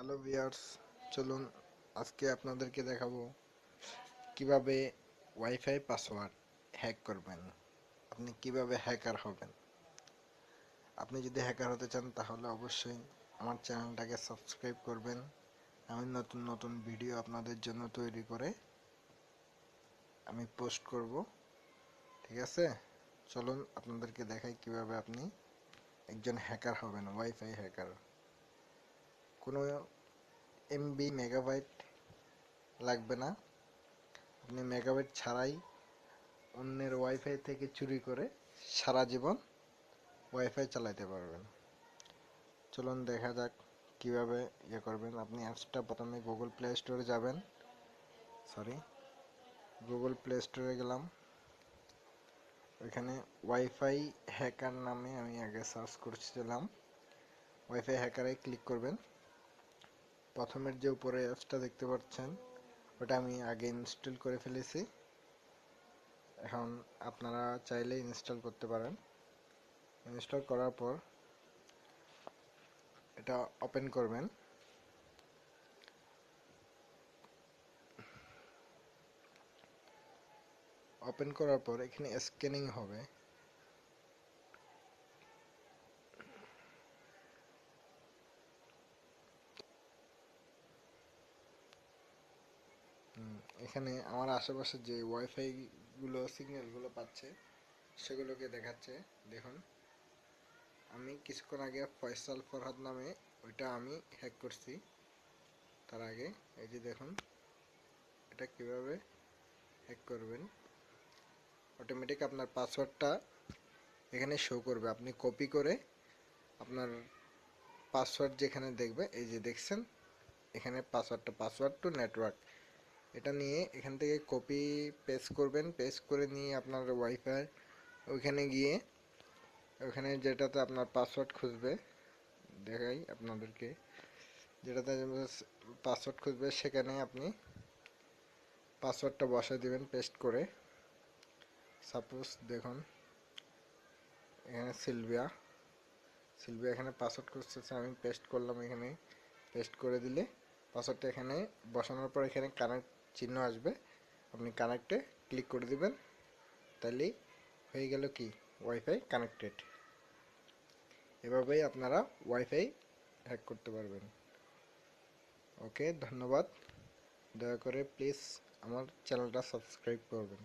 Hello viewers, চলুন আজকে আপনাদেরকে দেখাবো কিভাবে ওয়াইফাই পাসওয়ার্ড হ্যাক করবেন। আপনি কিভাবে হ্যাকার হবেন। আপনি যদি হ্যাকার হতে চান তাহলে অবশ্যই আমার চ্যানেলটাকে সাবস্ক্রাইব করবেন। আমি নতুন নতুন ভিডিও আপনাদের জন্য তৈরি করে আমি পোস্ট করব। ঠিক আছে, চলুন আপনাদেরকে দেখাই কিভাবে আপনি একজন হ্যাকার হবেন, ওয়াইফাই হ্যাকার। কোনো এমবি মেগাবাইট লাগবে না, আপনি মেগাবাইট ছাড়াই অন্যের ওয়াইফাই থেকে চুরি করে সারা জীবন ওয়াইফাই চালাতে পারবেন। চলুন দেখা যাক কিভাবে করবেন। আপনি অ্যাপসটা প্রথমে গুগল প্লে স্টোরে গেলাম। ওইখানে ওয়াইফাই হ্যাকার নামে আমি আগে সার্চ করছিলাম। ওয়াইফাই হ্যাকারে ক্লিক করবেন। প্রথমের যে উপরে অ্যাপসটা দেখতে পাচ্ছেন ওটা আমি আগে ইনস্টল করে ফেলেছি। এখন আপনারা চাইলে ইনস্টল করতে পারেন। ইনস্টল করার পর এটা ওপেন করবেন। ওপেন করার পর এখানে স্ক্যানিং হবে। এখানে আমার আশেপাশে যে ওয়াইফাই গুলো সিগন্যালগুলো পাচ্ছে সেগুলোকে দেখাচ্ছে। দেখুন, আমি কিছুক্ষণ আগে ফয়সাল ফরহাদ নামে ওইটা আমি হ্যাক করছি। তার আগে এই যে দেখুন, এটা কিভাবে হ্যাক করবেন। অটোমেটিক আপনার পাসওয়ার্ডটা এখানে শো করবে। আপনি কপি করে আপনার পাসওয়ার্ড যেখানে দেখবে, এই যে দেখছেন এখানে পাসওয়ার্ড টু নেটওয়ার্ক, এটা নিয়ে এখান থেকে কপি পেস্ট করবেন। পেস্ট করে নিয়ে আপনার ওয়াইফাই ওইখানে গিয়ে ওখানে যেটাতে আপনার পাসওয়ার্ড খুঁজবে, দেখাই আপনাদেরকে, যেটাতে পাসওয়ার্ড খুঁজবে সেখানে আপনি পাসওয়ার্ডটা বসায় দিবেন পেস্ট করে। সাপোজ দেখুন এখানে সিলভিয়া এখানে পাসওয়ার্ড খুঁজতেছে, আমি পেস্ট করলাম। এখানে পেস্ট করে দিলে পাসওয়ার্ডটা এখানে বসানোর পর এখানে কানেক্ট চিহ্ন আসবে, আপনি কানেক্টে ক্লিক করে দিবেন। তাহলেই হয়ে গেল কি ওয়াইফাই কানেক্টেড। এভাবেই আপনারা ওয়াইফাই হ্যাক করতে পারবেন। ওকে, ধন্যবাদ। দয়া করে প্লিজ আমার চ্যানেলটা সাবস্ক্রাইব করবেন।